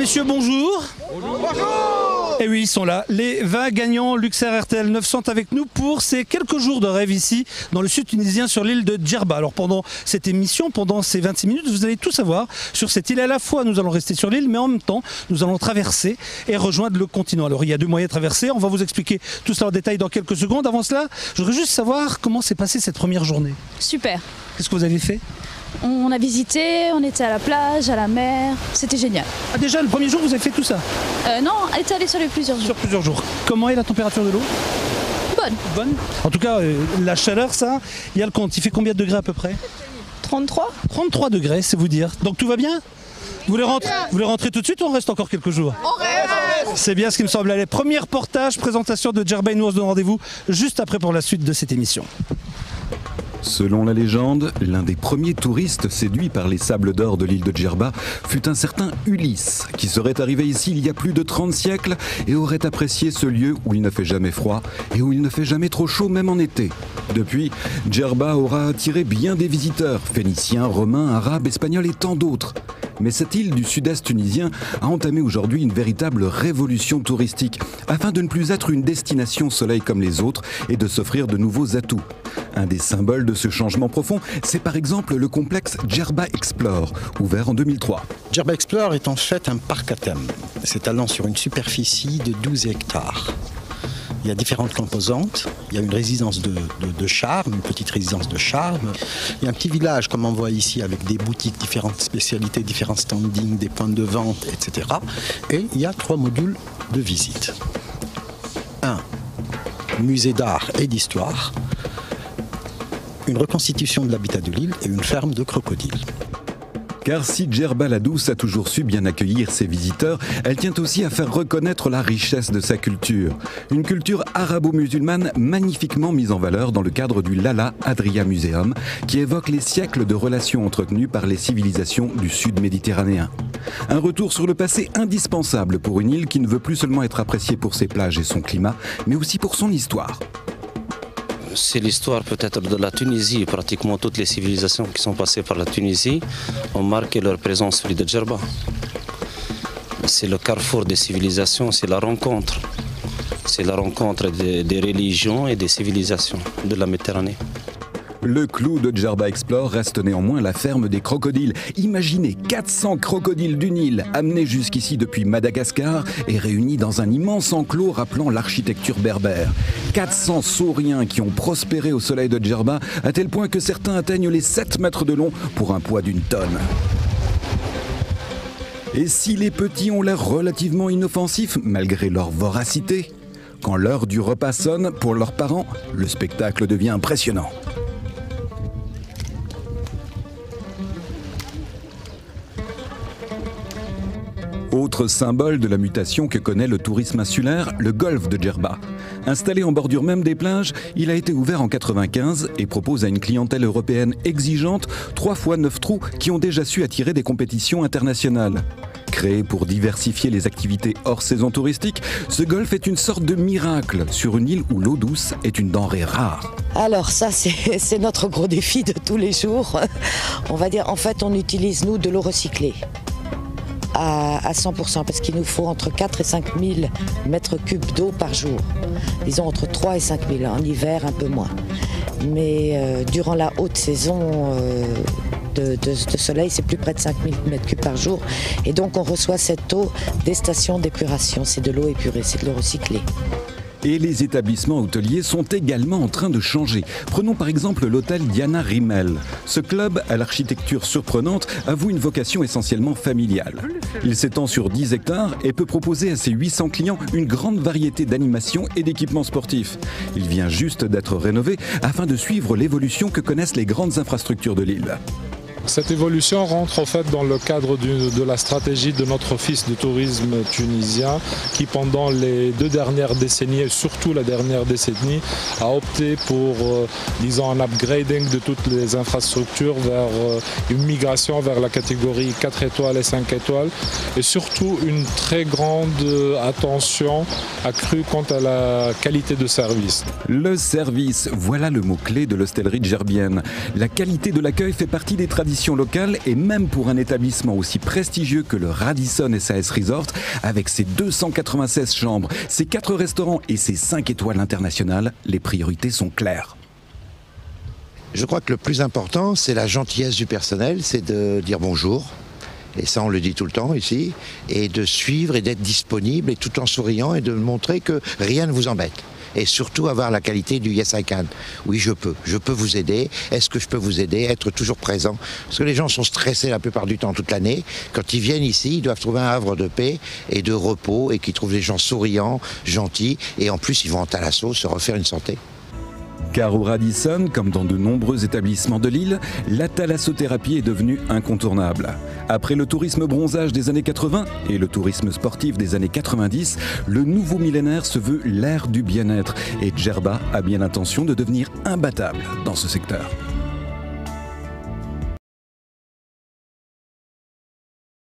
messieurs, bonjour. Bonjour. Et oui, ils sont là, les 20 gagnants Luxair RTL 900 avec nous pour ces quelques jours de rêve ici, dans le sud tunisien, sur l'île de Djerba. Alors pendant cette émission, pendant ces 26 minutes, vous allez tout savoir sur cette île. À la fois, nous allons rester sur l'île, mais en même temps, nous allons traverser et rejoindre le continent. Alors il y a deux moyens de traverser, on va vous expliquer tout cela en détail dans quelques secondes. Avant cela, je voudrais juste savoir comment s'est passée cette première journée. Super. Qu'est-ce que vous avez fait? On a visité, on était à la plage, à la mer, c'était génial. Ah déjà, le premier jour, vous avez fait tout ça? Non, on est allé sur les plusieurs jours. Sur plusieurs jours. Comment est la température de l'eau? Bonne. En tout cas, la chaleur, ça, il y a le compte. Il fait combien de degrés à peu près? 33. 33 degrés, c'est vous dire. Donc tout va bien? Vous voulez rentrer tout de suite ou on reste encore quelques jours? On reste. C'est bien ce qui me semble aller. Premier reportage, présentation de Djerba et nous on se donne rendez-vous juste après pour la suite de cette émission. Selon la légende, l'un des premiers touristes séduits par les sables d'or de l'île de Djerba fut un certain Ulysse, qui serait arrivé ici il y a plus de 30 siècles et aurait apprécié ce lieu où il ne fait jamais froid et où il ne fait jamais trop chaud même en été. Depuis, Djerba aura attiré bien des visiteurs, phéniciens, romains, arabes, espagnols et tant d'autres. Mais cette île du sud-est tunisien a entamé aujourd'hui une véritable révolution touristique afin de ne plus être une destination soleil comme les autres et de s'offrir de nouveaux atouts. Un des symboles de ce changement profond, c'est par exemple le complexe Djerba Explore, ouvert en 2003. Djerba Explore est en fait un parc à thème, s'étalant sur une superficie de 12 hectares. Il y a différentes composantes. Il y a une résidence de charme, une petite résidence de charme. Il y a un petit village, comme on voit ici, avec des boutiques, différentes spécialités, différents standings, des points de vente, etc. Et il y a 3 modules de visite. 1. Musée d'art et d'histoire. Une reconstitution de l'habitat de l'île et une ferme de crocodiles. Car si Djerba la Douce a toujours su bien accueillir ses visiteurs, elle tient aussi à faire reconnaître la richesse de sa culture. Une culture arabo-musulmane magnifiquement mise en valeur dans le cadre du Lala Adria Museum, qui évoque les siècles de relations entretenues par les civilisations du sud méditerranéen. Un retour sur le passé indispensable pour une île qui ne veut plus seulement être appréciée pour ses plages et son climat, mais aussi pour son histoire. C'est l'histoire peut-être de la Tunisie. Pratiquement toutes les civilisations qui sont passées par la Tunisie ont marqué leur présence sur l'île de Djerba. C'est le carrefour des civilisations, c'est la rencontre. C'est la rencontre des religions et des civilisations de la Méditerranée. Le clou de Djerba Explore reste néanmoins la ferme des crocodiles. Imaginez 400 crocodiles du Nil amenés jusqu'ici depuis Madagascar et réunis dans un immense enclos rappelant l'architecture berbère. 400 sauriens qui ont prospéré au soleil de Djerba à tel point que certains atteignent les 7 mètres de long pour un poids d'1 tonne. Et si les petits ont l'air relativement inoffensifs malgré leur voracité, quand l'heure du repas sonne pour leurs parents, le spectacle devient impressionnant. Autre symbole de la mutation que connaît le tourisme insulaire, le golfe de Djerba. Installé en bordure même des plages, il a été ouvert en 1995 et propose à une clientèle européenne exigeante 3 fois 9 trous qui ont déjà su attirer des compétitions internationales. Créé pour diversifier les activités hors saison touristique, ce golfe est une sorte de miracle sur une île où l'eau douce est une denrée rare. Alors ça, c'est notre gros défi de tous les jours. On va dire, en fait, on utilise, nous, de l'eau recyclée. À 100% parce qu'il nous faut entre 4 et 5 000 mètres cubes d'eau par jour. Disons entre 3 et 5 000, en hiver un peu moins. Mais durant la haute saison de soleil, c'est plus près de 5 000 mètres cubes par jour. Et donc on reçoit cette eau des stations d'épuration. C'est de l'eau épurée, c'est de l'eau recyclée. Et les établissements hôteliers sont également en train de changer. Prenons par exemple l'hôtel Diana Rimmel. Ce club à l'architecture surprenante avoue une vocation essentiellement familiale. Il s'étend sur 10 hectares et peut proposer à ses 800 clients une grande variété d'animations et d'équipements sportifs. Il vient juste d'être rénové afin de suivre l'évolution que connaissent les grandes infrastructures de l'île. Cette évolution rentre en fait dans le cadre de la stratégie de notre office de tourisme tunisien qui pendant les 2 dernières décennies et surtout la dernière décennie a opté pour disons un upgrading de toutes les infrastructures vers une migration vers la catégorie 4 étoiles et 5 étoiles et surtout une très grande attention accrue quant à la qualité de service. Le service, voilà le mot-clé de l'hostellerie djerbienne. La qualité de l'accueil fait partie des traditions tradition locale et même pour un établissement aussi prestigieux que le Radisson SAS Resort, avec ses 296 chambres, ses 4 restaurants et ses 5 étoiles internationales, les priorités sont claires. Je crois que le plus important, c'est la gentillesse du personnel, c'est de dire bonjour. Et ça, on le dit tout le temps ici, et de suivre et d'être disponible, et tout en souriant, et de montrer que rien ne vous embête. Et surtout avoir la qualité du Yes I Can. Oui, je peux vous aider. Est-ce que je peux vous aider? Être toujours présent. Parce que les gens sont stressés la plupart du temps toute l'année. Quand ils viennent ici, ils doivent trouver un havre de paix et de repos, et qu'ils trouvent les gens souriants, gentils, et en plus, ils vont en Thalasso se refaire une santé. Car au Radisson, comme dans de nombreux établissements de l'île, la thalassothérapie est devenue incontournable. Après le tourisme bronzage des années 80 et le tourisme sportif des années 90, le nouveau millénaire se veut l'ère du bien-être et Djerba a bien l'intention de devenir imbattable dans ce secteur.